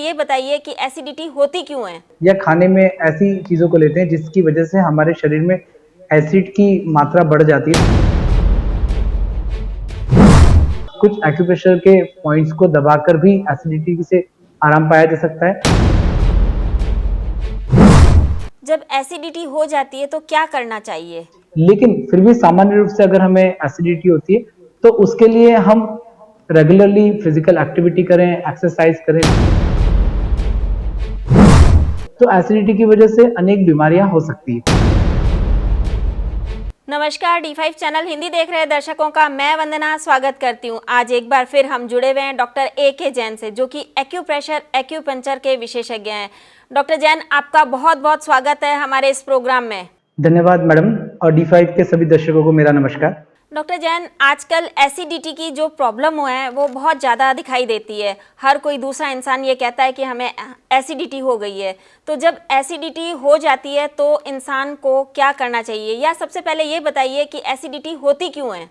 ये बताइए कि एसिडिटी होती क्यों है? या खाने में ऐसी चीज़ों को लेते हैं जिसकी वजह से हमारे शरीर में एसिड की मात्रा बढ़ जाती है। कुछ एक्यूप्रेशर के पॉइंट्स को दबाकर भी एसिडिटी से आराम पाया जा सकता है। जब एसिडिटी हो जाती है तो क्या करना चाहिए? लेकिन फिर भी सामान्य रूप से अगर हमें एसिडिटी होती है तो उसके लिए हम रेगुलरली फिजिकल एक्टिविटी करें, एक्सरसाइज करें। तो एसिडिटी की वजह से अनेक बीमारियां हो सकती है। नमस्कार, D5 चैनल हिंदी देख रहे दर्शकों का मैं वंदना स्वागत करती हूं। आज एक बार फिर हम जुड़े हुए हैं डॉक्टर AK जैन से, जो कि एक्यूप्रेशर एक्यूपंक्चर के विशेषज्ञ हैं। डॉक्टर जैन, आपका बहुत बहुत स्वागत है हमारे इस प्रोग्राम में। धन्यवाद मैडम, और D5 के सभी दर्शकों को मेरा नमस्कार। डॉक्टर जैन, आजकल एसिडिटी की जो प्रॉब्लम है वो बहुत ज़्यादा दिखाई देती है। हर कोई दूसरा इंसान ये कहता है कि हमें एसिडिटी हो गई है। तो जब एसिडिटी हो जाती है तो इंसान को क्या करना चाहिए, या सबसे पहले ये बताइए कि एसिडिटी होती क्यों है?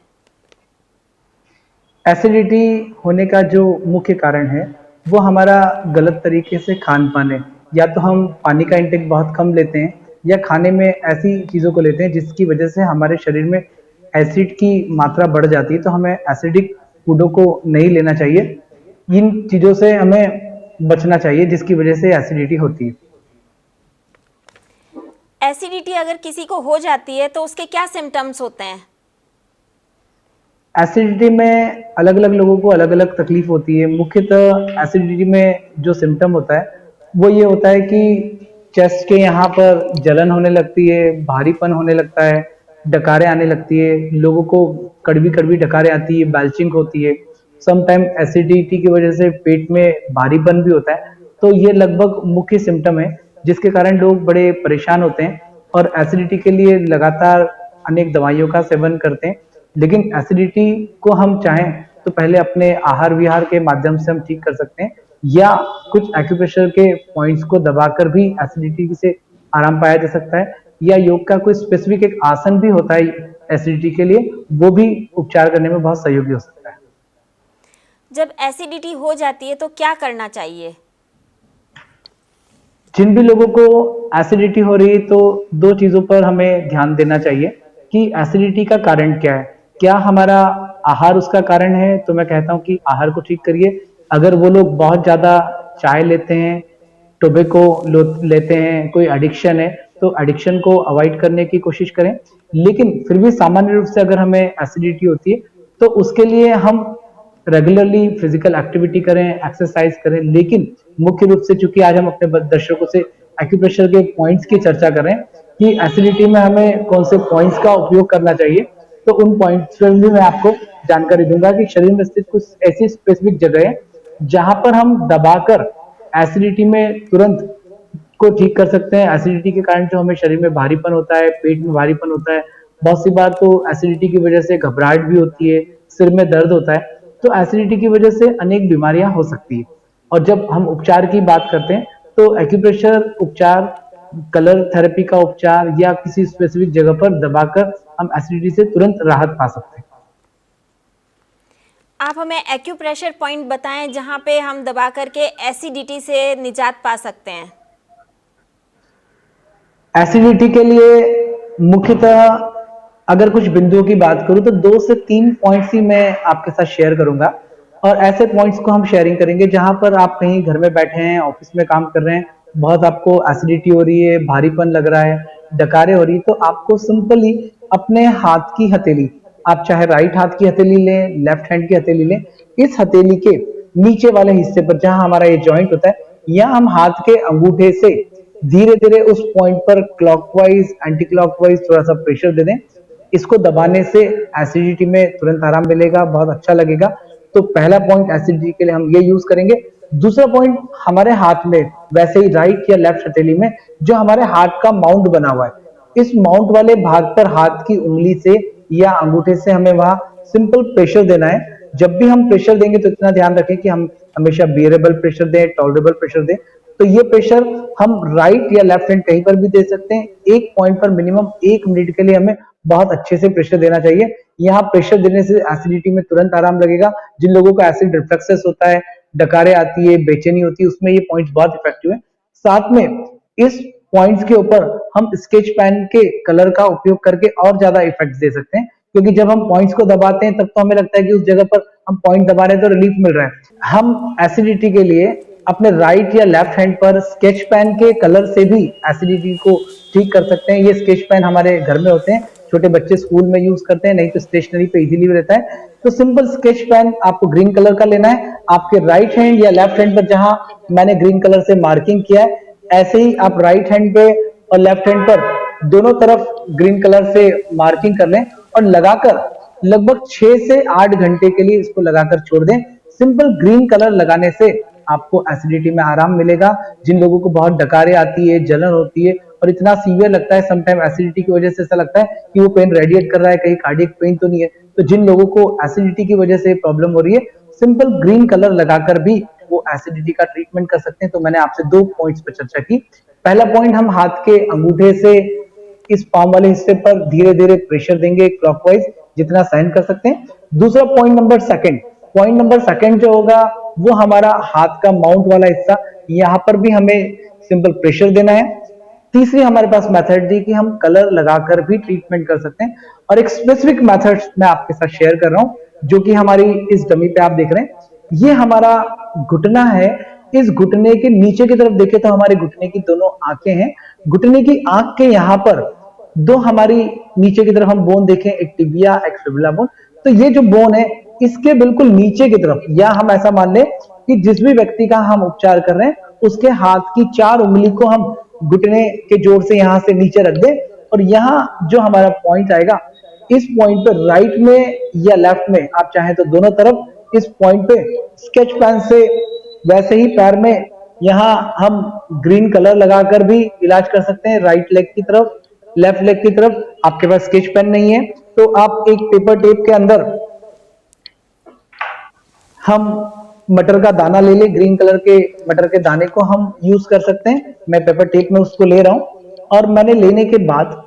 एसिडिटी होने का जो मुख्य कारण है वो हमारा गलत तरीके से खान पान है। या तो हम पानी का इंटेक बहुत कम लेते हैं, या खाने में ऐसी चीज़ों को लेते हैं जिसकी वजह से हमारे शरीर में एसिड की मात्रा बढ़ जाती है। तो हमें एसिडिक फूडों को नहीं लेना चाहिए। इन चीज़ों से हमें बचना चाहिए जिसकी वजह से एसिडिटी होती है। एसिडिटी अगर किसी को हो जाती है तो उसके क्या सिम्टम्स होते हैं? एसिडिटी में अलग अलग लोगों को अलग अलग तकलीफ होती है। मुख्यतः एसिडिटी में जो सिम्टम होता है वो ये होता है कि चेस्ट के यहाँ पर जलन होने लगती है, भारीपन होने लगता है, डकारें आने लगती है, लोगों को कड़वी कड़वी डकारें आती है, बेल्चिंग होती है। समटाइम एसिडिटी की वजह से पेट में भारीपन भी होता है। तो ये लगभग मुख्य सिम्टम है जिसके कारण लोग बड़े परेशान होते हैं और एसिडिटी के लिए लगातार अनेक दवाइयों का सेवन करते हैं। लेकिन एसिडिटी को हम चाहें तो पहले अपने आहार विहार के माध्यम से हम ठीक कर सकते हैं, या कुछ एक्यूप्रेशर के पॉइंट्स को दबाकर भी एसिडिटी से आराम पाया जा सकता है, या योग का कोई स्पेसिफिक एक आसन भी होता है एसिडिटी के लिए, वो भी उपचार करने में बहुत सहयोगी हो सकता है। जब एसिडिटी हो जाती है तो क्या करना चाहिए? जिन भी लोगों को एसिडिटी हो रही है तो दो चीजों पर हमें ध्यान देना चाहिए कि एसिडिटी का कारण क्या है। क्या हमारा आहार उसका कारण है? तो मैं कहता हूं कि आहार को ठीक करिए। अगर वो लोग बहुत ज्यादा चाय लेते हैं, टोबैको लेते हैं, कोई एडिक्शन है, तो एडिक्शन को अवॉइड करने की कोशिश करें। लेकिन फिर भी सामान्य रूप से अगर हमें एसिडिटी होती है तो उसके लिए हम रेगुलरली फिजिकल एक्टिविटी करें, एक्सरसाइज करें। लेकिन मुख्य रूप से चूंकि आज हम अपने दर्शकों से एक्यूप्रेशर के पॉइंट्स की चर्चा करें कि एसिडिटी में हमें कौन से पॉइंट्स का उपयोग करना चाहिए, तो उन पॉइंट्स पर भी मैं आपको जानकारी दूंगा कि शरीर में स्थित कुछ ऐसी स्पेसिफिक जगह है जहां पर हम दबाकर एसिडिटी में तुरंत को ठीक कर सकते हैं। एसिडिटी के कारण जो हमें शरीर में भारीपन होता है, पेट में भारीपन होता है, बहुत सी बार तो एसिडिटी की वजह से घबराहट भी होती है, सिर में दर्द होता है। तो एसिडिटी की वजह से अनेक बीमारियां हो सकती है। और जब हम उपचार की बात करते हैं तो एक्यूप्रेशर उपचार, कलर थेरेपी का उपचार, या किसी स्पेसिफिक जगह पर दबाकर हम एसिडिटी से तुरंत राहत पा सकते हैं। आप हमें एक्यूप्रेशर पॉइंट बताएं जहां पे हम दबा करके एसिडिटी से निजात पा सकते हैं। एसिडिटी के लिए मुख्यतः अगर कुछ बिंदुओं की बात करूं तो 2 से 3 पॉइंट्स ही मैं आपके साथ शेयर करूंगा। और ऐसे पॉइंट्स को हम शेयरिंग करेंगे जहां पर आप कहीं घर में बैठे हैं, ऑफिस में काम कर रहे हैं, बहुत आपको एसिडिटी हो रही है, भारीपन लग रहा है, डकारें हो रही है, तो आपको सिंपली अपने हाथ की हथेली, आप चाहे राइट हाथ की हथेली लें, लेफ्ट हैंड की हथेली लें, इस हथेली के नीचे वाले हिस्से पर जहां हमारा ये जॉइंट होता है, या हम हाथ के अंगूठे से धीरे धीरे उस पॉइंट पर क्लॉकवाइज एंटी क्लॉकवाइज थोड़ा सा प्रेशर दे दें। इसको दबाने से एसिडिटी में तुरंत आराम मिलेगा, बहुत अच्छा लगेगा। तो पहला पॉइंट एसिडिटी के लिए हम ये यूज करेंगे। दूसरा पॉइंट हमारे हाथ में, वैसे ही राइट या लेफ्ट हथेली में जो हमारे हाथ का माउंट बना हुआ है, इस माउंट वाले भाग पर हाथ की उंगली से या अंगूठे से हमें वहां सिंपल प्रेशर देना है। जब भी हम प्रेशर देंगे तो इतना ध्यान रखें कि हम हमेशा बियरेबल प्रेशर दें, टॉलरेबल प्रेशर दें। तो ये प्रेशर हम राइट या लेफ्ट हैंड कहीं पर भी दे सकते हैं। एक पॉइंट पर मिनिमम 1 मिनट के लिए हमें बहुत अच्छे से प्रेशर देना चाहिए। यहाँ प्रेशर देने से एसिडिटी में तुरंत आराम लगेगा। जिन लोगों का एसिड रिफ्लक्सेस होता है, डकारे आती है, बेचैनी होती है, उसमें ये पॉइंट्स बहुत इफेक्टिव है। साथ में इस पॉइंट्स के ऊपर हम स्केच पेन के कलर का उपयोग करके और ज्यादा इफेक्ट दे सकते हैं, क्योंकि जब हम पॉइंट्स को दबाते हैं तब तो हमें लगता है कि उस जगह पर हम पॉइंट दबा रहे हैं तो रिलीफ मिल रहा है। हम एसिडिटी के लिए अपने राइट या लेफ्ट हैंड पर स्केच पेन के कलर से भी एसिडिटी को ठीक कर सकते हैं। ये स्केच पेन हमारे घर में होते हैं, छोटे बच्चे स्कूल में यूज करते हैं, नहीं तो स्टेशनरी पे इजीली रहता है। तो सिंपल स्केच पेन आपको ग्रीन कलर का लेना है। आपके राइट हैंड या लेफ्ट हैंड पर जहां मैंने ग्रीन कलर से मार्किंग किया है, ऐसे ही आप राइट हैंड पे और लेफ्ट हैंड पर दोनों तरफ ग्रीन कलर से मार्किंग कर लें और लगाकर लगभग 6 से 8 घंटे के लिए इसको लगाकर छोड़ दें। सिंपल ग्रीन कलर लगाने से आपको एसिडिटी में आराम मिलेगा। जिन लोगों को बहुत डकारे आती है, जलन होती है और इतना सीवियर लगता है, समटाइम एसिडिटी की वजह से ऐसा लगता है कि वो पेन रेडिएट कर रहा है, कहीं कार्डियक पेन तो नहीं है, तो जिन लोगों को एसिडिटी की वजह से प्रॉब्लम हो रही है, सिंपल ग्रीन कलर लगाकर भी वो एसिडिटी का ट्रीटमेंट कर सकते हैं। तो मैंने आपसे 2 पॉइंट्स पर चर्चा की। पहला पॉइंट, हम हाथ के अंगूठे से इस पाम वाले हिस्से पर धीरे धीरे प्रेशर देंगे क्लॉकवाइज, जितना सहन कर सकते हैं। दूसरा पॉइंट नंबर सेकंड जो होगा वो हमारा हाथ का माउंट वाला हिस्सा, यहाँ पर भी हमें सिंपल प्रेशर देना है। तीसरी हमारे पास मेथड थी कि हम कलर लगाकर भी ट्रीटमेंट कर सकते हैं, और एक स्पेसिफिक मेथड मैं आपके साथ शेयर कर रहा हूं, जो कि हमारी इस डमी पे आप देख रहे हैं। ये हमारा घुटना है। इस घुटने के नीचे की तरफ देखें तो हमारे घुटने की दोनों आंखें हैं। घुटने की आंख के यहाँ पर दो हमारी नीचे की तरफ हम बोन देखें, एक टिबिया, एक फिबुला बोन। तो ये जो बोन है, इसके बिल्कुल नीचे की तरफ, या हम ऐसा मान लें कि जिस भी व्यक्ति का हम उपचार कर रहे हैं उसके हाथ की 4 उंगली को हम घुटने के जोर से यहां से नीचे रख दें, और यहाँ जो हमारा पॉइंट आएगा, इस पॉइंट पे राइट में या लेफ्ट में, आप चाहें तो दोनों तरफ, इस पॉइंट पे स्केच पेन से वैसे ही पैर में यहाँ हम ग्रीन कलर लगाकर भी इलाज कर सकते हैं। राइट लेग की तरफ, लेफ्ट लेग की तरफ। आपके पास स्केच पेन नहीं है तो आप एक पेपर टेप के अंदर हम मटर का दाना ले ले, ग्रीन कलर के मटर के दाने को हम यूज कर सकते हैं। मैं पेपर टेप में उसको ले रहा हूं, और मैंने लेने के बाद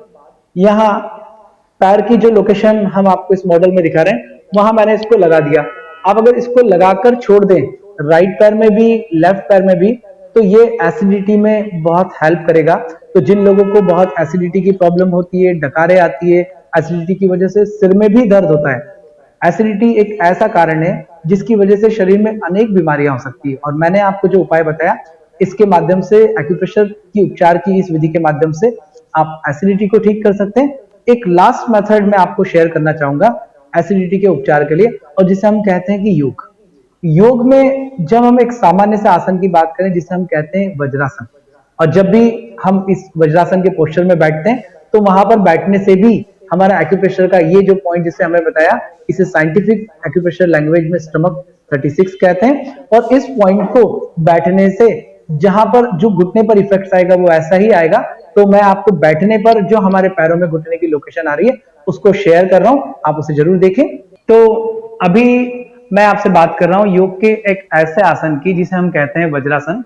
यहाँ पैर की जो लोकेशन हम आपको इस मॉडल में दिखा रहे हैं, वहां मैंने इसको लगा दिया। आप अगर इसको लगाकर छोड़ दें, राइट पैर में भी, लेफ्ट पैर में भी, तो ये एसिडिटी में बहुत हेल्प करेगा। तो जिन लोगों को बहुत एसिडिटी की प्रॉब्लम होती है, डकारे आती है, एसिडिटी की वजह से सिर में भी दर्द होता है, एसिडिटी एक ऐसा कारण है जिसकी वजह से शरीर में अनेक बीमारियां हो सकती है। और मैंने आपको जो उपाय बताया, इसके माध्यम से, एक्यूप्रेशर की उपचार की इस विधि के माध्यम से आप एसिडिटी को ठीक कर सकते हैं। एक लास्ट मेथड मैं आपको शेयर करना चाहूंगा एसिडिटी के उपचार के लिए, और जिसे हम कहते हैं कि योग। योग में जब हम एक सामान्य से आसन की बात करें जिसे हम कहते हैं वज्रासन, और जब भी हम इस वज्रासन के पोस्चर में बैठते हैं तो वहां पर बैठने से भी हमारा एक्यूप्रेशर का ये जो पॉइंट जिसे हमने बताया, इसे साइंटिफिक एक्यूप्रेशर लैंग्वेज में स्टमक 36 कहते हैं। और इस पॉइंट को बैठने से जहां पर जो घुटने पर इफेक्ट आएगा वो ऐसा ही आएगा। तो मैं आपको बैठने पर जो हमारे पैरों में घुटने की लोकेशन आ रही है उसको शेयर कर रहा हूं, आप उसे जरूर देखें। तो अभी मैं आपसे बात कर रहा हूं योग के एक ऐसे आसन की जिसे हम कहते हैं वज्रासन।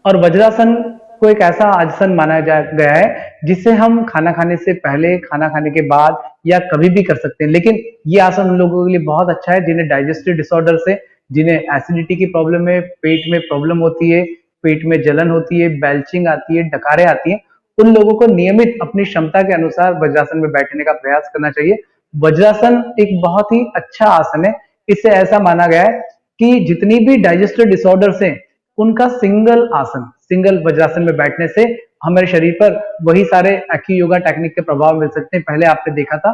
और वज्रासन को एक ऐसा आसन माना गया है जिसे हम खाना खाने से पहले, खाना खाने के बाद या कभी भी कर सकते हैं। लेकिन ये आसन उन लोगों के लिए बहुत अच्छा है जिन्हें डाइजेस्टिव डिसऑर्डर से, जिन्हें एसिडिटी की प्रॉब्लम है, पेट में प्रॉब्लम होती है, पेट में जलन होती है, बेल्चिंग आती है, डकारे आती है, उन लोगों को नियमित अपनी क्षमता के अनुसार वज्रासन में बैठने का प्रयास करना चाहिए। वज्रासन एक बहुत ही अच्छा आसन है। इससे ऐसा माना गया है कि जितनी भी डाइजेस्टिव डिसऑर्डर्स हैं उनका सिंगल वज्रासन में बैठने से हमारे शरीर पर वही सारे एक्यू योगा टेक्निक के प्रभाव मिल सकते हैं। पहले आपने देखा था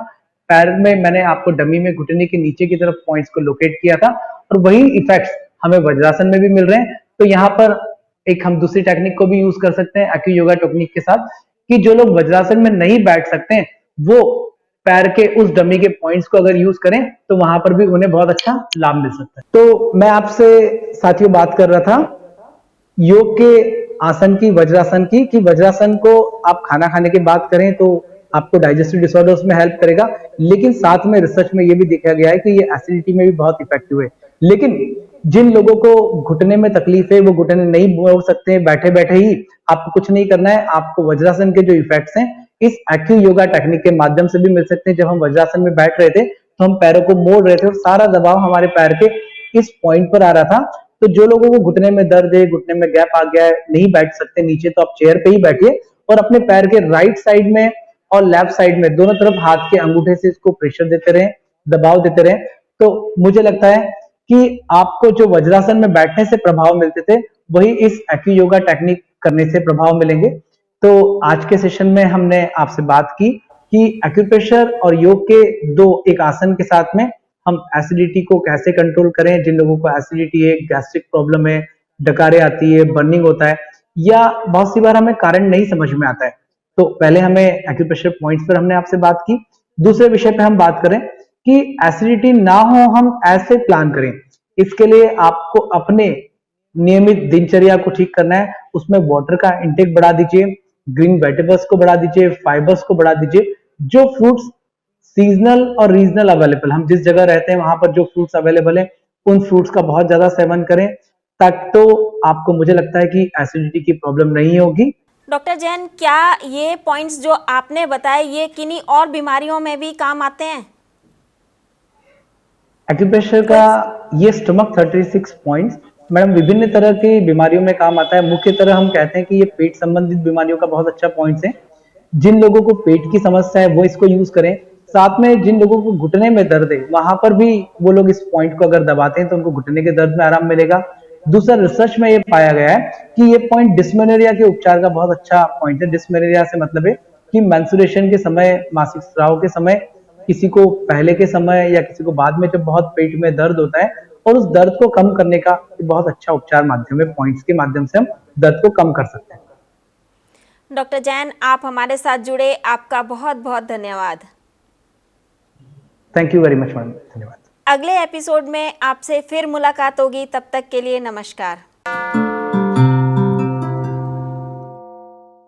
पैर में, मैंने आपको डमी में घुटने के नीचे की तरफ पॉइंट्स को लोकेट किया था, और वही इफेक्ट्स हमें वज्रासन में भी मिल रहे हैं। तो यहाँ पर एक हम दूसरी टेक्निक को भी यूज कर सकते हैं एक्यू योगा टेक्निक के साथ, कि जो लोग वज्रासन में नहीं बैठ सकते हैं वो पैर के उस डमी के पॉइंट्स को अगर यूज करें तो वहां पर भी उन्हें बहुत अच्छा लाभ मिल सकता है। तो मैं आपसे साथियों बात कर रहा था योग के आसन की, वज्रासन की, कि वज्रासन को आप खाना खाने के बाद करें तो आपको डाइजेस्टिव डिसऑर्डर्स में हेल्प करेगा। लेकिन साथ में रिसर्च में ये भी देखा गया है कि ये एसिडिटी में भी बहुत इफेक्टिव है। लेकिन जिन लोगों को घुटने में तकलीफ है, वो घुटने नहीं मोड़ सकते हैं, बैठे बैठे ही आपको कुछ नहीं करना है, आपको वज्रासन के जो इफेक्ट्स हैं इस एक्यू योगा टेक्निक के माध्यम से भी मिल सकते हैं। जब हम वज्रासन में बैठ रहे थे तो हम पैरों को मोड़ रहे थे और सारा दबाव हमारे पैर के इस पॉइंट पर आ रहा था, तो जो लोगों को घुटने में दर्द है, घुटने में गैप आ गया है, नहीं बैठ सकते नीचे, तो आप चेयर पे ही बैठिए और अपने पैर के राइट साइड में और लेफ्ट साइड में दोनों तरफ हाथ के अंगूठे से इसको प्रेशर देते रहें, दबाव देते रहें। तो मुझे लगता है कि आपको जो वज्रासन में बैठने से प्रभाव मिलते थे, वही इस एक्यू योगा टेक्निक करने से प्रभाव मिलेंगे। तो आज के सेशन में हमने आपसे बात की कि एक्यूप्रेशर और योग के एक आसन के साथ में हम एसिडिटी को कैसे कंट्रोल करें। जिन लोगों को एसिडिटी है, गैस्ट्रिक प्रॉब्लम है, डकारे आती है, बर्निंग होता है, या बहुत सी बार हमें कारण नहीं समझ में आता है, तो पहले हमें एक्यूप्रेशर पॉइंट्स पर हमने आपसे बात की। दूसरे विषय पे हम बात करें कि एसिडिटी ना हो, हम ऐसे प्लान करें। इसके लिए आपको अपने नियमित दिनचर्या को ठीक करना है। उसमें वाटर का इंटेक बढ़ा दीजिए, ग्रीन वेजिटेबल्स को बढ़ा दीजिए, फाइबर्स को बढ़ा दीजिए। जो फ्रूट्स सीजनल और रीजनल अवेलेबल, हम जिस जगह रहते हैं वहां पर जो फ्रूट्स अवेलेबल है, उन फ्रूट्स का बहुत ज्यादा सेवन करें, तक तो आपको, मुझे लगता है कि एसिडिटी की प्रॉब्लम नहीं होगी। डॉक्टर जैन, क्या ये पॉइंट्स जो आपने बताए ये किन्हीं और बीमारियों में भी काम आते हैं? एक्यूप्रेशर का ये स्टमक 36 पॉइंट्स मैडम विभिन्न तरह की बीमारियों में काम आता है। मुख्यतः हम कहते हैं कि ये पेट संबंधित बीमारियों का बहुत अच्छा पॉइंट्स है। जिन लोगों को पेट की समस्या है वो इसको यूज करें। साथ में जिन लोगों को घुटने में दर्द है, वहां पर भी वो लोग इस पॉइंट को अगर दबाते हैं तो उनको घुटने के दर्द में आराम मिलेगा। दूसरा, रिसर्च में ये पाया गया है कि ये पॉइंट डिस्मेनोरिया के उपचार का बहुत अच्छा पॉइंट है। डिस्मेनोरिया से मतलब है कि मेंस्ट्रुएशन के समय, मासिक स्राव के समय, किसी को पहले के समय या किसी को बाद में जब बहुत पेट में दर्द होता है, और उस दर्द को कम करने का बहुत अच्छा उपचार माध्यम है। पॉइंट्स के माध्यम से हम दर्द को कम कर सकते हैं। डॉक्टर जैन, आप हमारे साथ जुड़े, आपका बहुत बहुत धन्यवाद। Thank you very much madam, धन्यवाद। अगले एपिसोड में आपसे फिर मुलाकात होगी, तब तक के लिए नमस्कार।